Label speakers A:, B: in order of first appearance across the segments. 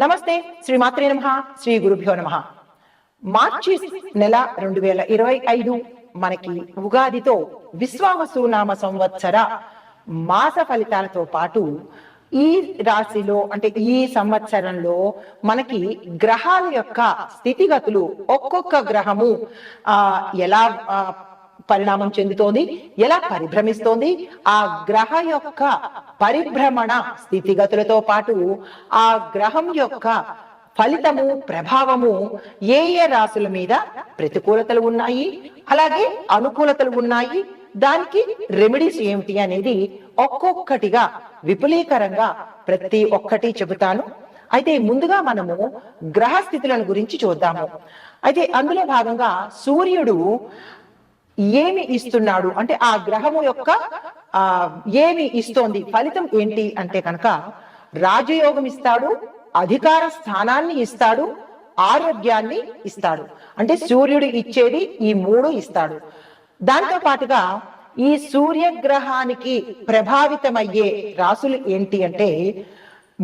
A: నమస్తే. శ్రీ మాత్రే నమః. శ్రీ గురుభ్యో నమః. మార్చి నెల 2025 మనకి ఉగాదితో విశ్వావసు నామ సంవత్సర మాస ఫలితాలతో పాటు ఈ రాశిలో అంటే ఈ సంవత్సరంలో మనకి గ్రహాల యొక్క స్థితిగతులు ఒక్కొక్క గ్రహము ఎలా పరిణామం చెందుతోంది, ఎలా పరిభ్రమిస్తోంది, ఆ గ్రహ యొక్క పరిభ్రమణ స్థితిగతులతో పాటు ఆ గ్రహం యొక్క ఫలితము ప్రభావము ఏ ఏ రాశుల మీద ప్రతికూలతలు ఉన్నాయి, అలాగే అనుకూలతలు ఉన్నాయి, దానికి రెమెడీస్ ఏమిటి అనేది ఒక్కొక్కటిగా విపులీకరంగా ప్రతి ఒక్కటి చెబుతాను. అయితే ముందుగా మనము గ్రహ స్థితులను గురించి చూద్దాము. అయితే అందులో భాగంగా సూర్యుడు ఏమి ఇస్తున్నాడు అంటే ఆ గ్రహము యొక్క ఏమి ఇస్తోంది, ఫలితం ఏంటి అంటే కనుక రాజయోగం ఇస్తాడు, అధికార స్థానాన్ని ఇస్తాడు, ఆరోగ్యాన్ని ఇస్తాడు. అంటే సూర్యుడు ఇచ్చేది ఈ మూడు ఇస్తాడు. దాంతో పాటుగా ఈ సూర్యగ్రహానికి ప్రభావితమయ్యే రాశులు ఏంటి అంటే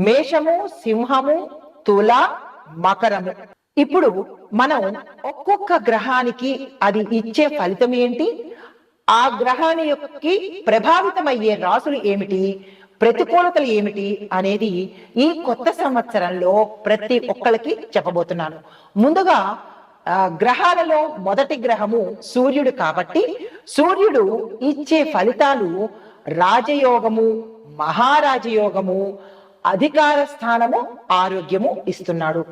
A: మేషము, సింహము, తుల, మకరము. ఇప్పుడు మనం ఒక్కొక్క గ్రహానికి అది ఇచ్చే ఫలితం ఏంటి, ఆ గ్రహాన్ని యొక్క ప్రభావితమయ్యే రాశులు ఏమిటి, ప్రతికూలతలు ఏమిటి అనేది ఈ కొత్త సంవత్సరంలో ప్రతి ఒక్కరికి చెప్పబోతున్నాను. ముందుగా గ్రహాలలో మొదటి గ్రహము సూర్యుడు కాబట్టి సూర్యుడు ఇచ్చే ఫలితాలు రాజయోగము, మహారాజయోగము, అధికార స్థానము, ఆరోగ్యము ఇస్తున్నాడు.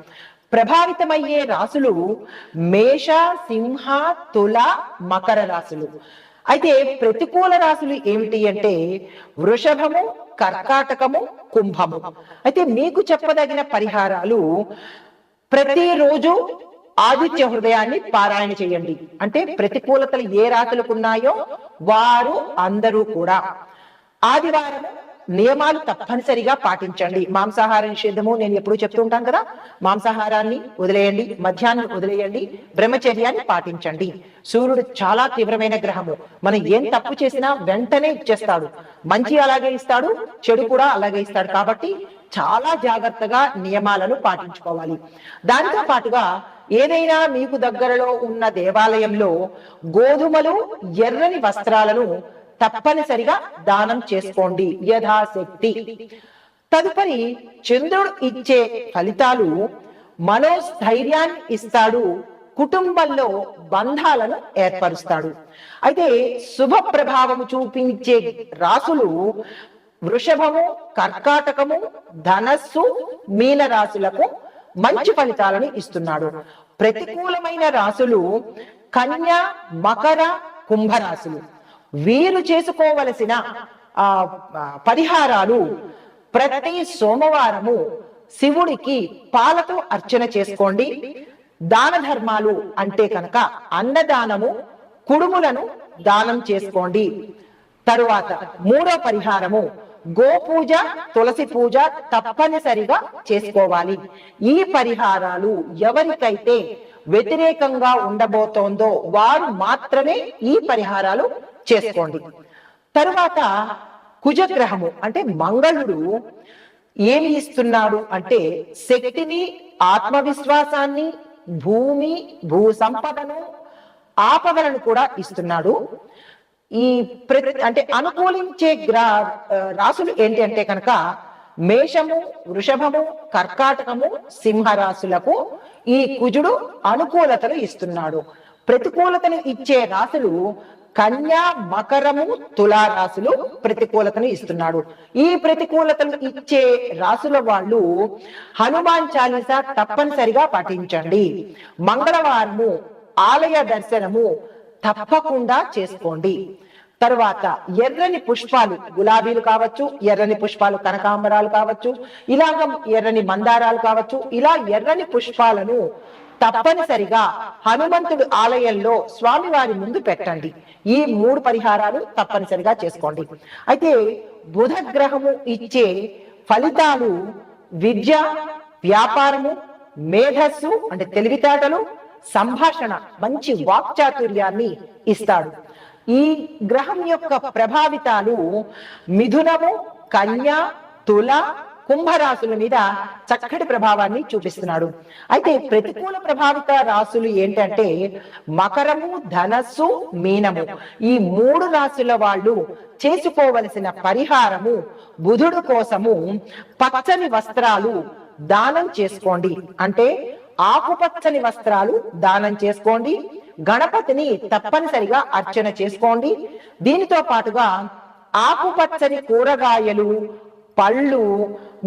A: ప్రభావితమయ్యే రాశులు మేష, సింహ, తుల, మకర రాశులు. అయితే ప్రతికూల రాశులు ఏమిటి అంటే వృషభము, కర్కాటకము, కుంభము. అయితే మీకు చెప్పదగిన పరిహారాలు ప్రతిరోజు ఆదిత్య హృదయాన్ని పారాయణ చేయండి. అంటే ప్రతికూలతలు ఏ రాశులకు ఉన్నాయో వారు అందరూ కూడా ఆదివారం నియమాలు తప్పనిసరిగా పాటించండి. మాంసాహార నిషేధము నేను ఎప్పుడు చెప్తూ ఉంటాను కదా, మాంసాహారాన్ని వదిలేయండి, మద్యాన్ని వదిలేయండి, బ్రహ్మచర్యాన్ని పాటించండి. సూర్యుడు చాలా తీవ్రమైన గ్రహము. మనం ఏం తప్పు చేసినా వెంటనే ఇచ్చేస్తాడు. మంచి అలాగే ఇస్తాడు, చెడు కూడా అలాగే ఇస్తాడు. కాబట్టి చాలా జాగ్రత్తగా నియమాలను పాటించుకోవాలి. దానితో పాటుగా ఏదైనా మీకు దగ్గరలో ఉన్న దేవాలయంలో గోధుమలు, ఎర్రని వస్త్రాలను తప్పనిసరిగా దానం చేసుకోండి యథాశక్తి. తదుపరి చంద్రుడు ఇచ్చే ఫలితాలు మనోస్థైర్యాన్ని ఇస్తాడు, కుటుంబంలో బంధాలను ఏర్పరుస్తాడు. అయితే శుభ ప్రభావము చూపించే రాశులు వృషభము, కర్కాటకము, ధనస్సు, మీన రాశులకు మంచి ఫలితాలను ఇస్తున్నాడు. ప్రతికూలమైన రాశులు కన్య, మకర, కుంభరాశులు. వీరు చేసుకోవలసిన పరిహారాలు ప్రతి సోమవారము శివుడికి పాలతో అర్చన చేసుకోండి. దాన ధర్మాలు అంటే కనుక అన్నదానము, కుడుములను దానం చేసుకోండి. తరువాత మూడో పరిహారము గోపూజ, తులసి పూజ తప్పనిసరిగా చేసుకోవాలి. ఈ పరిహారాలు ఎవరికైతే వ్యతిరేకంగా ఉండబోతోందో వారు మాత్రమే ఈ పరిహారాలు చేసుకోండి. తరువాత కుజగ్రహము అంటే మంగళుడు ఏమి ఇస్తున్నాడు అంటే శక్తిని, ఆత్మవిశ్వాసాన్ని, భూమి, భూ సంపదను, ఆపదలను కూడా ఇస్తున్నాడు. ఈ అంటే అనుకూలించే రాశులు ఏంటి అంటే కనుక మేషము, వృషభము, కర్కాటకము, సింహరాశులకు ఈ కుజుడు అనుకూలతలు ఇస్తున్నాడు. ప్రతికూలతను ఇచ్చే రాశులు కన్యా, మకరము, తులారాశులు ప్రతికూలతను ఇస్తున్నాడు. ఈ ప్రతికూలతను ఇచ్చే రాశుల వాళ్ళు హనుమాన్ చాలీసా తప్పనిసరిగా పాటించండి. మంగళవారము ఆలయ దర్శనము తప్పకుండా చేసుకోండి. తరువాత ఎర్రని పుష్పాలు, గులాబీలు కావచ్చు, ఎర్రని పుష్పాలు కనకాంబరాలు కావచ్చు, ఇలాగ ఎర్రని మందారాలు కావచ్చు, ఇలా ఎర్రని పుష్పాలను తప్పనిసరిగా హనుమంతుడు ఆలయంలో స్వామివారి ముందు పెట్టండి. ఈ మూడు పరిహారాలు తప్పనిసరిగా చేసుకోండి. అయితే బుధ గ్రహము ఇచ్చే ఫలితాలు విద్య, వ్యాపారము, మేధస్సు అంటే తెలివితేటలు, సంభాషణ, మంచి వాక్చాతుర్యాన్ని ఇస్తాడు. ఈ గ్రహం యొక్క ప్రభావితాలు మిథునము, కన్య, తుల, కుంభరాశుల మీద చక్కటి ప్రభావాన్ని చూపిస్తున్నాడు. అయితే ప్రతికూల ప్రభావిత రాశులు ఏంటంటే మకరము, ధనస్సు, మీనము. ఈ 3 రాశుల వాళ్ళు చేసుకోవలసిన పరిహారము బుధుడు కోసము పచ్చని వస్త్రాలు దానం చేసుకోండి. అంటే ఆకుపచ్చని వస్త్రాలు దానం చేసుకోండి. గణపతిని తప్పనిసరిగా అర్చన చేసుకోండి. దీనితో పాటుగా ఆకుపచ్చని కూరగాయలు, పళ్ళు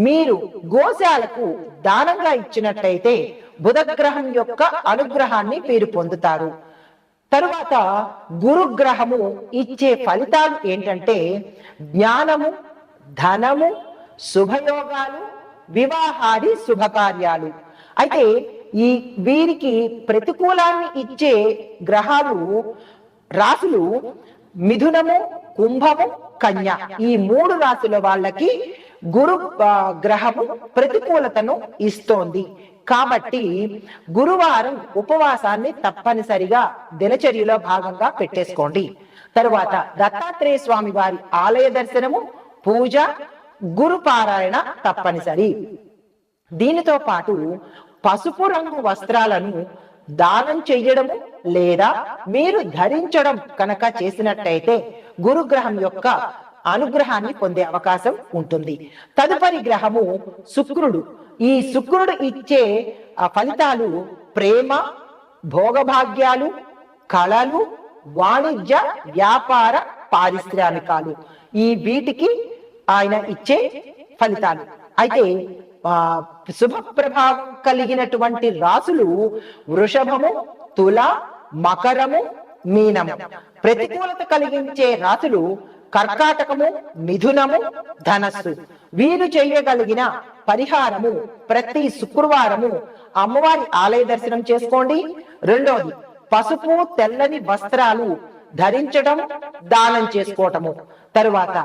A: మీరు గోశాలకు దానంగా ఇచ్చినట్లయితే బుధగ్రహం యొక్క అనుగ్రహాన్ని మీరు పొందుతారు. తరువాత గురుగ్రహము ఇచ్చే ఫలితాలు ఏంటంటే జ్ఞానము, ధనము, శుభయోగాలు, వివాహాది శుభకార్యాలు. అయితే వీరికి ప్రతికూలాన్ని ఇచ్చే గ్రహాలు రాశులు మిథునము, కుంభము, కన్య. ఈ 3 రాశుల వాళ్ళకి గురు గ్రహము ప్రతికూలతను ఇస్తోంది. కాబట్టి గురువారం ఉపవాసాన్ని తప్పనిసరిగా దినచర్యలో భాగంగా పెట్టేసుకోండి. తరువాత దత్తాత్రేయ స్వామి వారి ఆలయ దర్శనము, పూజ, గురు పారాయణ తప్పనిసరి. దీనితో పాటు పసుపు రంగు వస్త్రాలను దానం చెయ్యడము లేదా మీరు ధరించడం కనుక చేసినట్టయితే గురుగ్రహం యొక్క అనుగ్రహాన్ని పొందే అవకాశం ఉంటుంది. తదుపరి గ్రహము శుక్రుడు. ఈ శుక్రుడు ఇచ్చే ఫలితాలు ప్రేమ, భోగభాగ్యాలు, కళలు, వాణిజ్య, వ్యాపార, పారిశ్రామికాలు. వీటికి ఆయన ఇచ్చే ఫలితాలు. అయితే శుభ ప్రభావం కలిగినటువంటి రాశులు వృషభము, తుల, మకరము, మీనము. ప్రతికూలత కలిగించే రాశులు కర్కాటకము, మిథునము, ధనస్సు. వీరు చేయగలిగిన పరిహారము ప్రతి శుక్రవారము అమ్మవారి ఆలయ దర్శనం చేసుకోండి. రెండోది పసుపు, తెల్లని వస్త్రాలు ధరించడం, దానం చేసుకోవటము. తరువాత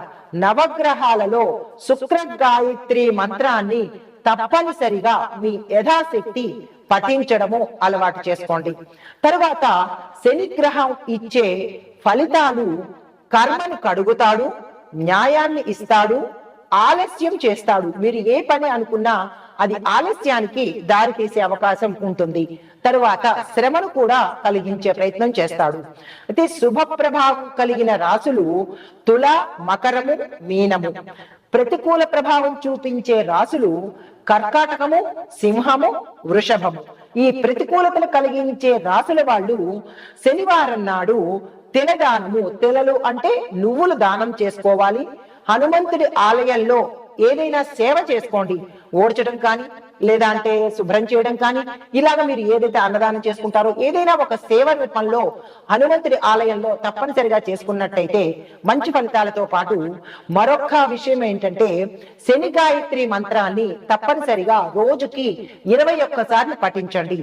A: నవగ్రహాలలో శుక్ర గాయత్రి మంత్రాన్ని తప్పనిసరిగా మీ యథాశక్తి పఠించడము అలవాటు చేసుకోండి. తరువాత శనిగ్రహం ఇచ్చే ఫలితాలు కర్మను కడుగుతాడు, న్యాయాన్ని ఇస్తాడు, ఆలస్యం చేస్తాడు. మీరు ఏ పని అనుకున్నా అది ఆలస్యానికి దారి తీసే అవకాశం ఉంటుంది. తరువాత శ్రమను కూడా కలిగించే ప్రయత్నం చేస్తాడు. అయితే శుభ ప్రభావం కలిగిన రాశులు తుల, మకరము, మీనము. ప్రతికూల ప్రభావం చూపించే రాశులు కర్కాటకము, సింహము, వృషభము. ఈ ప్రతికూలతలు కలిగించే రాశుల వాళ్ళు శనివారం నాడు తిలదానము, తిలలు అంటే నువ్వులు దానం చేసుకోవాలి. హనుమంతుడి ఆలయంలో ఏదైనా సేవ చేసుకోండి. ఓడ్చడం కానీ లేదా అంటే శుభ్రం చేయడం కానీ, ఇలాగ మీరు ఏదైతే అన్నదానం చేసుకుంటారో ఏదైనా ఒక సేవ రూపంలో హనుమంతుడి ఆలయంలో తప్పనిసరిగా చేసుకున్నట్టయితే మంచి ఫలితాలతో పాటు మరొక విషయం ఏంటంటే శని గాయత్రి మంత్రాన్ని తప్పనిసరిగా రోజుకి 21 సార్లు పఠించండి.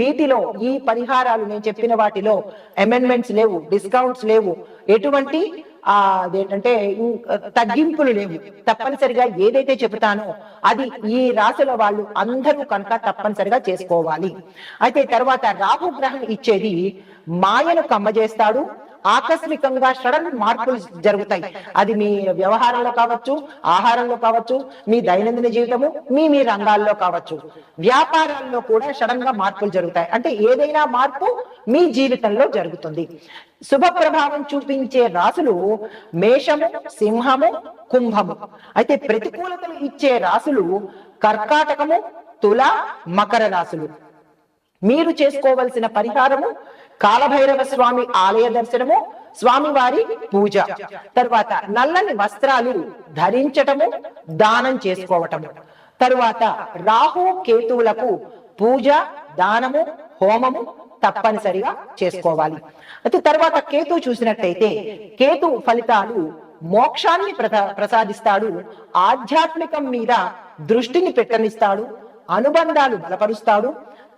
A: వీటిలో ఈ పరిహారాలు నేను చెప్పిన వాటిలో అమెండ్మెంట్స్ లేవు, డిస్కౌంట్స్ లేవు, ఎటువంటి అదేంటంటే తగ్గింపులు లేవు. తప్పనిసరిగా ఏదైతే చెబుతానో అది ఈ రాశుల వాళ్ళు అందరూ కనుక తప్పనిసరిగా చేసుకోవాలి. అయితే తర్వాత రాహు గ్రహం ఇచ్చేది మాయను కమ్మజేస్తాడు. ఆకస్మికంగా సడన్ మార్పులు జరుగుతాయి. అది మీ వ్యవహారంలో కావచ్చు, ఆహారంలో కావచ్చు, మీ దైనందిన జీవితము, మీ రంగాల్లో కావచ్చు, వ్యాపారాల్లో కూడా సడన్ గా మార్పులు జరుగుతాయి. అంటే ఏదైనా మార్పు మీ జీవితంలో జరుగుతుంది. శుభ ప్రభావం చూపించే రాశులు మేషము, సింహము, కుంభము. అయితే ప్రతికూలతలు ఇచ్చే రాశులు కర్కాటకము, తుల, మకర రాశులు. మీరు చేసుకోవలసిన పరిహారము కాలభైరవ స్వామి ఆలయ దర్శనము, స్వామివారి పూజ. తర్వాత నల్లని వస్త్రాలు ధరించటము, దానం చేసుకోవటము. తరువాత రాహు కేతువులకు పూజ, దానము, హోమము తప్పనిసరిగా చేసుకోవాలి. అయితే తర్వాత కేతు చూసినట్టయితే కేతు ఫలితాలు మోక్షాన్ని ప్రసాదిస్తాడు, ఆధ్యాత్మికం మీద దృష్టిని పెట్టనిస్తాడు, అనుబంధాలు బలపరుస్తాడు.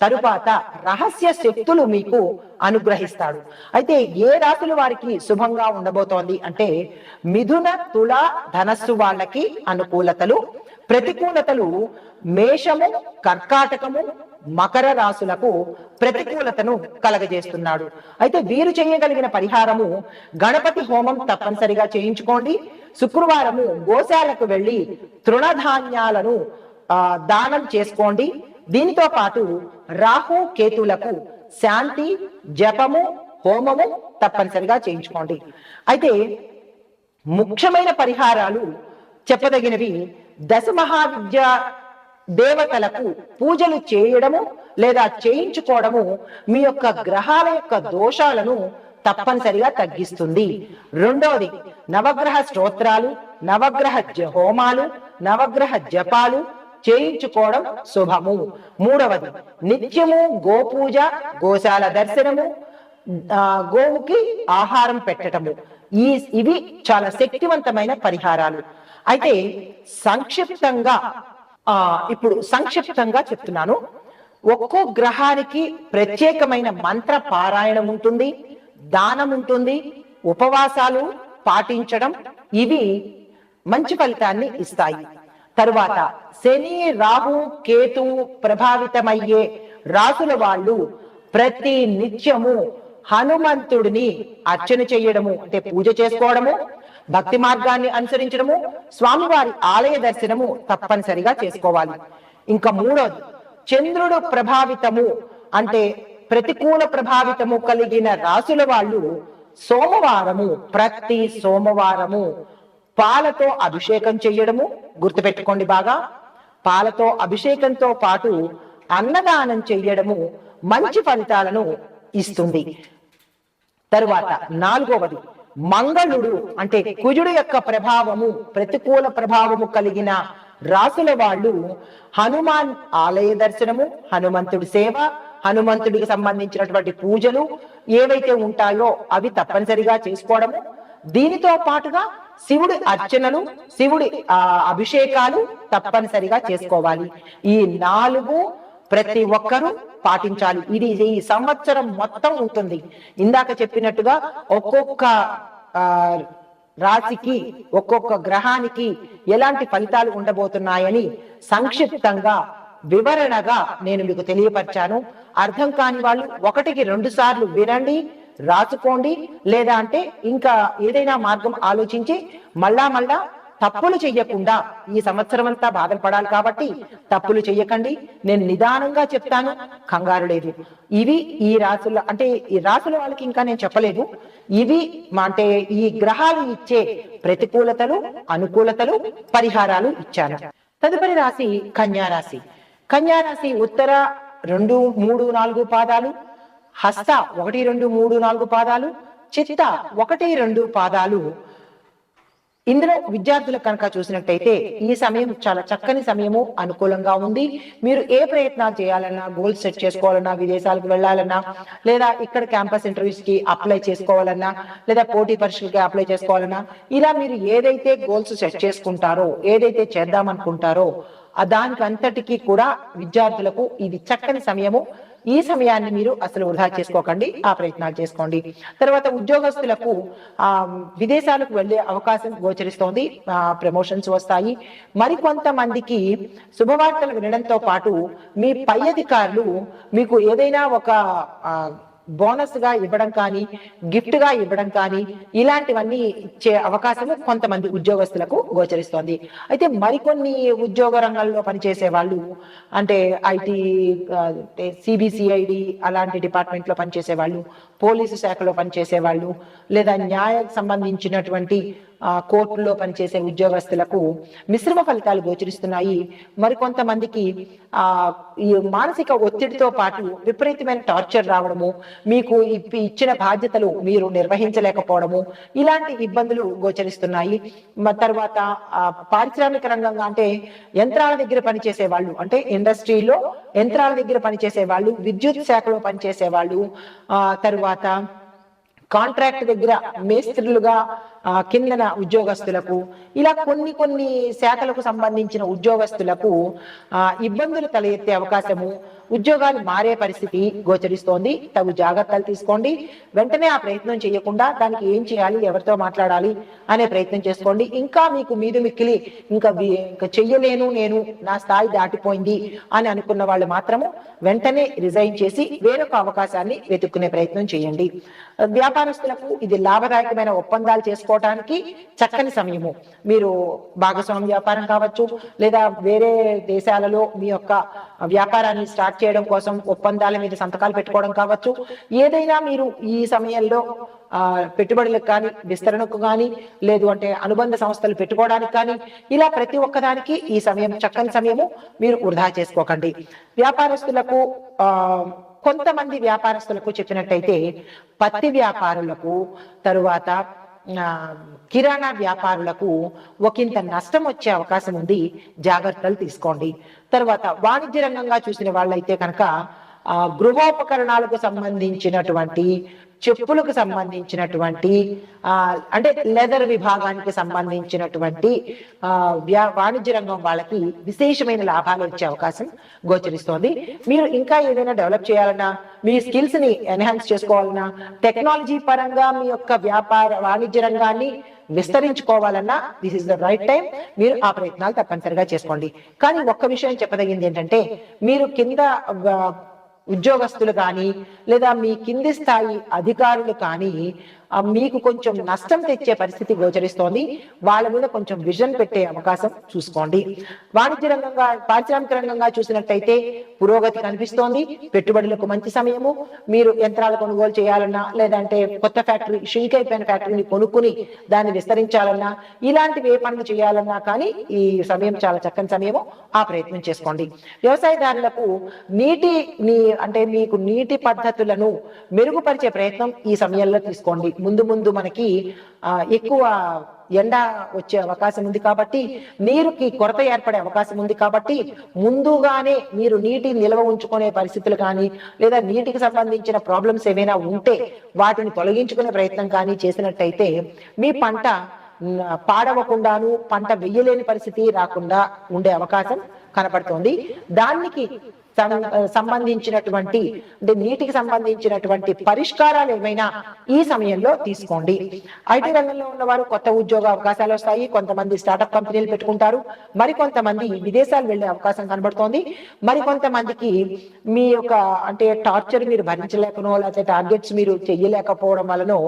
A: తరువాత రహస్య శక్తులు మీకు అనుగ్రహిస్తాడు. అయితే ఏ రాశుల వారికి శుభంగా ఉండబోతోంది అంటే మిథున, తుల, ధనస్సు వాళ్ళకి అనుకూలతలు, ప్రతికూలతలు మేషము, కర్కాటకము, మకర రాశులకు ప్రతికూలతను కలగజేస్తున్నాడు. అయితే వీరు చేయగలిగిన పరిహారము గణపతి హోమం తప్పనిసరిగా చేయించుకోండి. శుక్రవారము గోశాలకు వెళ్ళి తృణధాన్యాలను దానం చేసుకోండి. దీనితో పాటు రాహు కేతులకు శాంతి జపము హోమము తప్పనిసరిగా చేయించుకోండి. అయితే ముఖ్యమైన పరిహారాలు చెప్పదగినవి దశ మహావిద్య దేవతలకు పూజలు చేయడము లేదా చేయించుకోవడము మీ యొక్క గ్రహాల యొక్క దోషాలను తప్పనిసరిగా తగ్గిస్తుంది. రెండవది నవగ్రహ స్తోత్రాలు, నవగ్రహ హోమాలు, నవగ్రహ జపాలు చేయించుకోవడం శుభము. మూడవది నిత్యము గోపూజ, గోశాల దర్శనము, గోవుకి ఆహారం పెట్టటము. ఇవి చాలా శక్తివంతమైన పరిహారాలు. అయితే ఇప్పుడు సంక్షిప్తంగా చెప్తున్నాను. ఒక్కో గ్రహానికి ప్రత్యేకమైన మంత్ర పారాయణం ఉంటుంది, దానం ఉంటుంది, ఉపవాసాలు పాటించడం ఇవి మంచి ఫలితాన్ని ఇస్తాయి. తరువాత శని, రాహు, కేతు ప్రభావితమయ్యే రాసుల వాళ్ళు ప్రతి నిత్యము హనుమంతుడిని అర్చన చేయడము అంటే పూజ చేసుకోవడము, భక్తి మార్గాన్ని అనుసరించడము, స్వామివారి ఆలయ దర్శనము తప్పనిసరిగా చేసుకోవాలి. ఇంకా మూడోది చంద్రుడు ప్రభావితము అంటే ప్రతికూల ప్రభావితము కలిగిన రాసుల వాళ్ళు ప్రతి సోమవారము పాలతో అభిషేకం చేయడము. గుర్తుపెట్టుకోండి బాగా, పాలతో అభిషేకంతో పాటు అన్నదానం చెయ్యడము మంచి ఫలితాలను ఇస్తుంది. తరువాత నాలుగవది మంగళుడు అంటే కుజుడు యొక్క ప్రభావము ప్రతికూల ప్రభావము కలిగిన రాసుల వాళ్ళు హనుమాన్ ఆలయ దర్శనము, హనుమంతుడి సేవ, హనుమంతుడికి సంబంధించినటువంటి పూజలు ఏవైతే ఉంటాయో అవి తప్పనిసరిగా చేసుకోవడము. దీనితో పాటుగా శివుడి అర్చనలు, శివుడి అభిషేకాలు తప్పనిసరిగా చేసుకోవాలి. ఈ 4 ప్రతి ఒక్కరూ పాటించాలి. ఇది ఈ సంవత్సరం మొత్తం ఉంటుంది. ఇందాక చెప్పినట్టుగా ఒక్కొక్క రాశికి ఒక్కొక్క గ్రహానికి ఎలాంటి ఫలితాలు ఉండబోతున్నాయని సంక్షిప్తంగా వివరణగా నేను మీకు తెలియపరిచాను. అర్థం కాని వాళ్ళు 1కి 2 సార్లు వినండి, రాసుకోండి. లేదా అంటే ఇంకా ఏదైనా మార్గం ఆలోచించి మళ్ళా తప్పులు చెయ్యకుండా, ఈ సంవత్సరం అంతా బాధలు పడాలి కాబట్టి తప్పులు చెయ్యకండి. నేను నిదానంగా చెప్తాను, కంగారు లేదు. ఇవి ఈ రాసుల అంటే ఈ రాసుల వాళ్ళకి ఇంకా నేను చెప్పలేదు. ఇవి అంటే ఈ గ్రహాలు ఇచ్చే ప్రతికూలతలు, అనుకూలతలు, పరిహారాలు ఇచ్చాను. తదుపరి రాశి కన్యారాశి. కన్యారాశి ఉత్తర 2, 3, 4 పాదాలు, హస్త 1, 2, 3, 4 పాదాలు, చిత్త 1, 2 పాదాలు. ఇందులో విద్యార్థులకు కనుక చూసినట్టయితే ఈ సమయం చాలా చక్కని సమయము, అనుకూలంగా ఉంది. మీరు ఏ ప్రయత్నాలు చేయాలన్నా, గోల్స్ సెట్ చేసుకోవాలన్నా, విదేశాలకు వెళ్ళాలన్నా, లేదా ఇక్కడ క్యాంపస్ ఇంటర్వ్యూస్ కి అప్లై చేసుకోవాలన్నా, లేదా పోటీ పరీక్షలకి అప్లై చేసుకోవాలన్నా, ఇలా మీరు ఏదైతే గోల్స్ సెట్ చేసుకుంటారో, ఏదైతే చేద్దామనుకుంటారో దానికి అంతటికీ కూడా విద్యార్థులకు ఇది చక్కని సమయము. ఈ సమయాన్ని మీరు అసలు వృధా చేసుకోకండి, ఆ ప్రయత్నాలు చేసుకోండి. తర్వాత ఉద్యోగస్తులకు విదేశాలకు వెళ్లే అవకాశం గోచరిస్తోంది. ప్రమోషన్స్ వస్తాయి. మరికొంతమందికి శుభవార్తలు వినడంతో పాటు మీ పై అధికారులు మీకు ఏదైనా ఒక బోనస్ గా ఇవ్వడం కానీ, గిఫ్ట్ గా ఇవ్వడం కానీ, ఇలాంటివన్నీ ఇచ్చే అవకాశము కొంతమంది ఉద్యోగస్తులకు గోచరిస్తోంది. అయితే మరికొన్ని ఉద్యోగ రంగంలో పనిచేసే వాళ్ళు అంటే ఐటీ, సిబిసిఐడి అలాంటి డిపార్ట్మెంట్ లో పనిచేసే వాళ్ళు, పోలీసు శాఖలో పనిచేసే వాళ్ళు, లేదా న్యాయం సంబంధించినటువంటి కోర్టులో పనిచేసే ఉద్యోగస్తులకు మిశ్రమ ఫలితాలు గోచరిస్తున్నాయి. మరికొంతమందికి ఈ మానసిక ఒత్తిడితో పాటు విపరీతమైన టార్చర్ రావడము, మీకు ఇచ్చిన బాధ్యతలు మీరు నిర్వహించలేకపోవడము, ఇలాంటి ఇబ్బందులు గోచరిస్తున్నాయి. తర్వాత పారిశ్రామిక రంగంగా అంటే యంత్రాల దగ్గర పనిచేసే వాళ్ళు, అంటే ఇండస్ట్రీలో యంత్రాల దగ్గర పనిచేసే వాళ్ళు, విద్యుత్ శాఖలో పనిచేసే వాళ్ళు, తరువాత కాంట్రాక్ట్ దగ్గర మేస్త్రులుగా కిందన ఉద్యోగస్తులకు, ఇలా కొన్ని శాఖలకు సంబంధించిన ఉద్యోగస్తులకు ఇబ్బందులు తలెత్తే అవకాశము, ఉద్యోగాలు మారే పరిస్థితి గోచరిస్తోంది. తగు జాగ్రత్తలు తీసుకోండి. వెంటనే ఆ ప్రయత్నం చేయకుండా దానికి ఏం చేయాలి, ఎవరితో మాట్లాడాలి అనే ప్రయత్నం చేసుకోండి. ఇంకా మీకు మీదు మిక్కిలి ఇంకా చెయ్యలేను, నేను నా స్థాయి దాటిపోయింది అని అనుకున్న వాళ్ళు మాత్రము వెంటనే రిజైన్ చేసి వేరొక అవకాశాన్ని వెతుక్కునే ప్రయత్నం చేయండి. వ్యాపారస్తులకు ఇది లాభదాయకమైన ఒప్పందాలు చేసుకోవడానికి చక్కని సమయము. మీరు భాగస్వామి వ్యాపారం కావచ్చు, లేదా వేరే దేశాలలో మీ యొక్క వ్యాపారాన్ని స్టార్ట్ చేయడం కోసం ఒప్పందాల మీద సంతకాలు పెట్టుకోవడం కావచ్చు. ఏదైనా మీరు ఈ సమయంలో పెట్టుబడులకు కానీ, విస్తరణకు కానీ, లేదు అంటే అనుబంధ సంస్థలు పెట్టుకోవడానికి కానీ, ఇలా ప్రతి ఒక్కదానికి ఈ సమయం చక్కని సమయము. మీరు వృధా చేసుకోకండి. వ్యాపారస్తులకు కొంతమంది వ్యాపారస్తులకు చెప్పినట్టయితే పత్తి వ్యాపారులకు, తరువాత కిరాణా వ్యాపారులకు ఒకంత నష్టం వచ్చే అవకాశం ఉంది. జాగ్రత్తలు తీసుకోండి. తర్వాత వాణిజ్య రంగంగా చూసిన వాళ్ళైతే కనుక గృహోపకరణాలకు సంబంధించినటువంటి, చెప్పులకు సంబంధించినటువంటి, అంటే లెదర్ విభాగానికి సంబంధించినటువంటి వాణిజ్య రంగం వాళ్ళకి విశేషమైన లాభాలు వచ్చే అవకాశం గోచరిస్తోంది. మీరు ఇంకా ఏదైనా డెవలప్ చేయాలన్నా, మీ స్కిల్స్ ని ఎన్హాన్స్ చేసుకోవాలన్నా, టెక్నాలజీ పరంగా మీ యొక్క వాణిజ్య రంగాన్ని విస్తరించుకోవాలన్నా this is the right time. మీరు ఆ ప్రయత్నాలు తప్పనిసరిగా చేసుకోండి. కానీ ఒక్క విషయం చెప్పదగింది ఏంటంటే, మీరు కింద ఉద్యోగస్తులు కానీ, లేదా మీ కింది స్థాయి అధికారులు కానీ మీకు కొంచెం నష్టం తెచ్చే పరిస్థితి గోచరిస్తోంది. వాళ్ళ మీద కొంచెం విజన్ పెట్టే అవకాశం చూసుకోండి. వాణిజ్య రంగంగా, పారిశ్రామిక రంగంగా చూసినట్టయితే పురోగతి కనిపిస్తోంది. పెట్టుబడులకు మంచి సమయము. మీరు యంత్రాలు కొనుగోలు చేయాలన్నా, లేదంటే కొత్త ఫ్యాక్టరీ, షింక్ అయిపోయిన ఫ్యాక్టరీని కొనుక్కుని దాన్ని విస్తరించాలన్నా, ఇలాంటివి ఏ పనులు చేయాలన్నా కానీ ఈ సమయం చాలా చక్కని సమయము. ఆ ప్రయత్నం చేసుకోండి. వ్యవసాయదారులకు అంటే మీకు నీటి పద్ధతులను మెరుగుపరిచే ప్రయత్నం ఈ సమయంలో తీసుకోండి. ముందు మనకి ఎక్కువ ఎండ వచ్చే అవకాశం ఉంది కాబట్టి, నీరుకి కొరత ఏర్పడే అవకాశం ఉంది కాబట్టి, ముందుగానే మీరు నీటి నిల్వ ఉంచుకునే పరిస్థితులు కానీ, లేదా నీటికి సంబంధించిన ప్రాబ్లమ్స్ ఏమైనా ఉంటే వాటిని తొలగించుకునే ప్రయత్నం కానీ చేసినట్టయితే మీ పంట పాడవకుండాను, పంట వెయ్యలేని పరిస్థితి రాకుండా ఉండే అవకాశం కనపడుతోంది. దానికి సంబంధించినటువంటి, అంటే నీటికి సంబంధించినటువంటి పరిష్కారాలు ఏమైనా ఈ సమయంలో తీసుకోండి. ఐటీ రంగంలో ఉన్నవారు కొత్త ఉద్యోగ అవకాశాలు వస్తాయి. కొంతమంది స్టార్టప్ కంపెనీలు పెట్టుకుంటారు. మరికొంతమంది విదేశాలు వెళ్లే అవకాశం కనబడుతోంది. మరికొంతమందికి మీ యొక్క అంటే టార్చర్ మీరు భరించలేకనో, లేకపోతే టార్గెట్స్ మీరు చెయ్యలేకపోవడం వలనో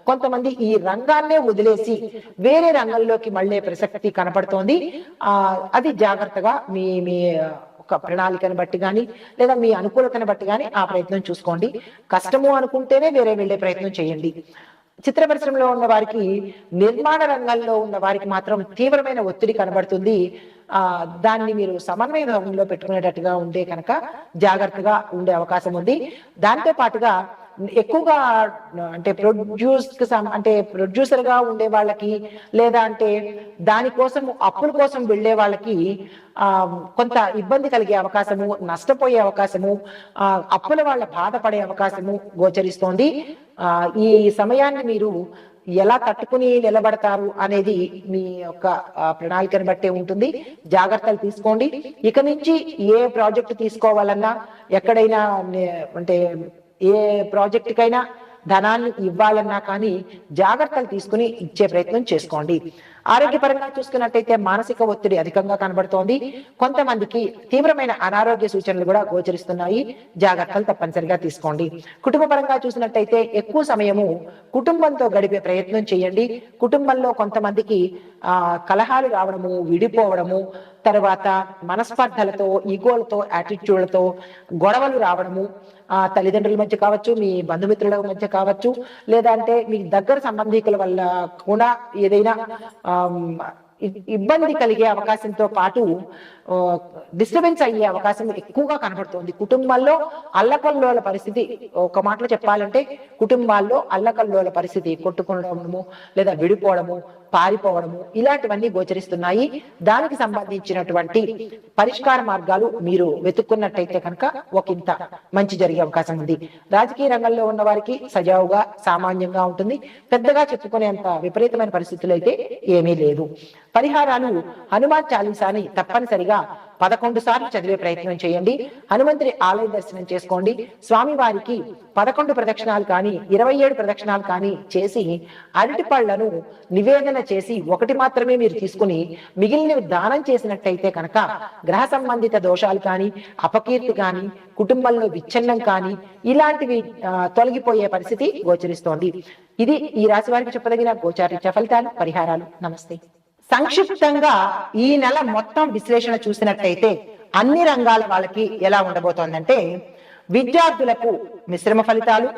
A: కొంతమంది ఈ రంగాన్నే వదిలేసి వేరే రంగంలోకి మళ్ళీ ప్రసక్తి కనపడుతోంది. అది జాగ్రత్తగా మీ ఒక ప్రణాళికను బట్టి కానీ, లేదా మీ అనుకూలతను బట్టి కానీ ఆ ప్రయత్నం చూసుకోండి. కష్టము అనుకుంటేనే వేరే వెళ్లే ప్రయత్నం చేయండి. చిత్ర పరిశ్రమలో ఉన్న వారికి, నిర్మాణ రంగంలో ఉన్న వారికి మాత్రం తీవ్రమైన ఒత్తిడి కనబడుతుంది. దాన్ని మీరు సమన్వయ ధోరణిలో పెట్టుకునేటట్టుగా ఉంటే కనుక జాగ్రత్తగా ఉండే అవకాశం ఉంది. దాంతో పాటుగా ఎక్కువగా అంటే ప్రొడ్యూసర్ గా ఉండే వాళ్ళకి, లేదా అంటే దానికోసం అప్పుల కోసం వెళ్లే వాళ్ళకి కొంత ఇబ్బంది కలిగే అవకాశము, నష్టపోయే అవకాశము, అప్పుల వాళ్ళ బాధపడే అవకాశము గోచరిస్తోంది. ఈ సమయాన్ని మీరు ఎలా తట్టుకుని నిలబడతారు అనేది మీ యొక్క ప్రణాళికను బట్టే ఉంటుంది. జాగ్రత్తలు తీసుకోండి. ఇక నుంచి ఏ ప్రాజెక్టు తీసుకోవాలన్నా, ఎక్కడైనా అంటే ఏ ప్రాజెక్టుకైనా ధనాన్ని ఇవ్వాలన్నా కానీ జాగ్రత్తలు తీసుకుని ఇచ్చే ప్రయత్నం చేసుకోండి. ఆరోగ్యపరంగా చూసుకున్నట్టయితే మానసిక ఒత్తిడి అధికంగా కనబడుతోంది. కొంతమందికి తీవ్రమైన అనారోగ్య సూచనలు కూడా గోచరిస్తున్నాయి. జాగ్రత్తలు తప్పనిసరిగా తీసుకోండి. కుటుంబ పరంగా చూసినట్టయితే ఎక్కువ సమయము కుటుంబంతో గడిపే ప్రయత్నం చేయండి. కుటుంబంలో కొంతమందికి కలహాలు రావడము, విడిపోవడము, తర్వాత మనస్పర్ధలతో, ఈగోలతో, యాటిట్యూడ్లతో గొడవలు రావడము, తల్లిదండ్రుల మధ్య కావచ్చు, మీ బంధుమిత్రుల మధ్య కావచ్చు, లేదా అంటే మీ దగ్గర సంబంధికుల వల్ల కూడా ఏదైనా ఇబ్బంది కలిగే అవకాశంతో పాటు డిస్టర్బెన్స్ అయ్యే అవకాశం ఎక్కువగా కనబడుతుంది. కుటుంబాల్లో అల్లకల్లోల పరిస్థితి, ఒక మాటలో చెప్పాలంటే కుటుంబాల్లో అల్లకల్లోల పరిస్థితి, కొట్టుకోవడము లేదా విడిపోవడము, పారిపోవడము, ఇలాంటివన్నీ గోచరిస్తున్నాయి. దానికి సంబంధించినటువంటి పరిష్కార మార్గాలు మీరు వెతుక్కున్నట్టయితే కనుక ఒకంత మంచి జరిగే అవకాశం ఉంది. రాజకీయ రంగంలో ఉన్న వారికి సజావుగా, సామాన్యంగా ఉంటుంది. పెద్దగా చెప్పుకునేంత విపరీతమైన పరిస్థితులు అయితే ఏమీ లేదు. పరిహారాలు హనుమాన్ చాలీసాని తప్పనిసరిగా 11 సార్లు చదివే ప్రయత్నం చేయండి. హనుమంతుడి ఆలయ దర్శనం చేసుకోండి. స్వామి వారికి 11 ప్రదక్షిణాలు కానీ 27 ప్రదక్షిణాలు కానీ చేసి అరటి పళ్లను నివేదన చేసి ఒకటి మాత్రమే మీరు తీసుకుని మిగిలినవి దానం చేసినట్టయితే కనుక గ్రహ సంబంధిత దోషాలు కానీ అపకీర్తి కానీ కుటుంబంలో విచ్ఛిన్నం కానీ ఇలాంటివి తొలగిపోయే పరిస్థితి గోచరిస్తోంది. ఇది ఈ రాశి వారికి చెప్పదగిన గోచారీత్యా ఫలితాలు, పరిహారాలు. నమస్తే. సంక్షిప్తంగా ఈ నెల మొత్తం విశ్లేషణ చూసినట్టయితే అన్ని రంగాల వాళ్ళకి ఎలా ఉండబోతోందంటే, విద్యార్థులకు మిశ్రమ ఫలితాలు,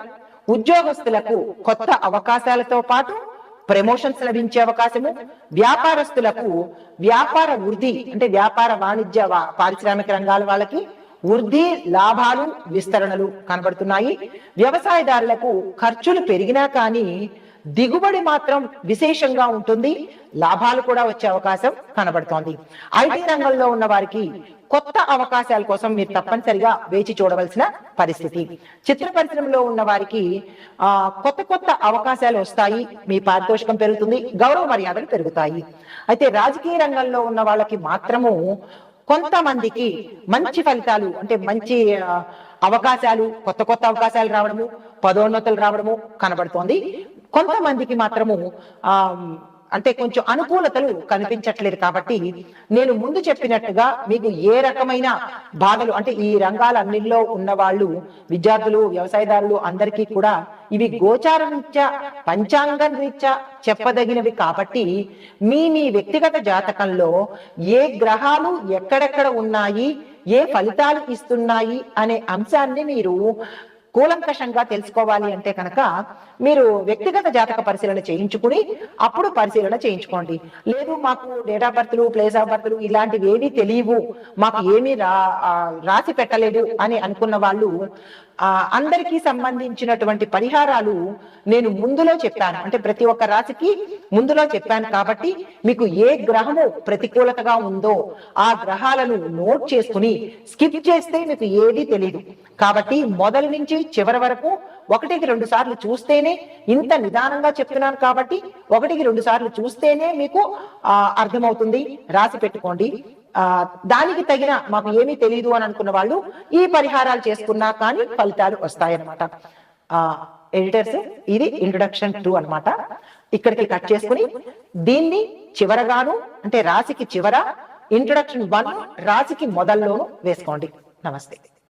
A: ఉద్యోగస్తులకు కొత్త అవకాశాలతో పాటు ప్రమోషన్స్ లభించే అవకాశము, వ్యాపారస్తులకు వ్యాపార వృద్ధి అంటే వ్యాపార వాణిజ్య పారిశ్రామిక రంగాల వాళ్ళకి వృద్ధి, లాభాలు, విస్తరణలు కనబడుతున్నాయి. వ్యవసాయదారులకు ఖర్చులు పెరిగినా కానీ దిగుబడి మాత్రం విశేషంగా ఉంటుంది, లాభాలు కూడా వచ్చే అవకాశం కనబడుతోంది. ఐటీ రంగంలో ఉన్న వారికి కొత్త అవకాశాల కోసం మీరు తప్పనిసరిగా వేచి చూడవలసిన పరిస్థితి. చిత్ర పరిశ్రమలో ఉన్న వారికి కొత్త కొత్త అవకాశాలు వస్తాయి, మీ పారితోషికం పెరుగుతుంది, గౌరవ మర్యాదలు పెరుగుతాయి. అయితే రాజకీయ రంగంలో ఉన్న వాళ్ళకి మాత్రము కొంతమందికి మంచి ఫలితాలు అంటే మంచి అవకాశాలు, కొత్త కొత్త అవకాశాలు రావడము, పదోన్నతులు రావడము కనబడుతోంది. కొంతమందికి మాత్రము అంటే కొంచెం అనుకూలతలు కనిపించట్లేదు. కాబట్టి నేను ముందు చెప్పినట్టుగా మీకు ఏ రకమైన బాధలు అంటే ఈ రంగాలన్నింటిలో ఉన్న వాళ్ళు, విద్యార్థులు, వ్యవసాయదారులు అందరికీ కూడా ఇవి గోచార రీత్యా, పంచాంగం రీత్యా చెప్పదగినవి. కాబట్టి మీ వ్యక్తిగత జాతకంలో ఏ గ్రహాలు ఎక్కడెక్కడ ఉన్నాయి, ఏ ఫలితాలు ఇస్తున్నాయి అనే అంశాన్ని మీరు కూలంకషంగా తెలుసుకోవాలి అంటే కనుక మీరు వ్యక్తిగత జాతక పరిశీలన చేయించుకుని అప్పుడు పరిశీలన చేయించుకోండి. లేదు మాకు డేట్ ఆఫ్ బర్త్లు, ప్లేస్ ఆఫ్ బర్త్లు ఇలాంటివి ఏమీ తెలియవు, మాకు ఏమీ రాసి పెట్టలేదు అని అనుకున్న వాళ్ళు అందరికీ సంబంధించినటువంటి పరిహారాలు నేను ముందులో చెప్పాను. అంటే ప్రతి ఒక్క రాశికి ముందులో చెప్పాను. కాబట్టి మీకు ఏ గ్రహము ప్రతికూలతగా ఉందో ఆ గ్రహాలను నోట్ చేసుకుని స్కిప్ చేస్తే మీకు ఏది తెలియదు. కాబట్టి మొదటి నుంచి చివరి వరకు 1-2 సార్లు చూస్తేనే, ఇంత నిదానంగా చెప్తున్నాను కాబట్టి 1-2 సార్లు చూస్తేనే మీకు అర్థమవుతుంది. రాసి పెట్టుకోండి. దానికి తగిన మాకు ఏమీ తెలియదు అని అనుకున్న వాళ్ళు ఈ పరిహారాలు చేసుకున్నా కానీ ఫలితాలు వస్తాయన్నమాట. ఎడిటర్స్, ఇది ఇంట్రొడక్షన్ 2 అన్నమాట. ఇక్కడికి కట్ చేసుకుని దీన్ని చివరగాను అంటే రాశికి చివర, ఇంట్రొడక్షన్ 1 రాశికి మొదల్లోనూ వేసుకోండి. నమస్తే.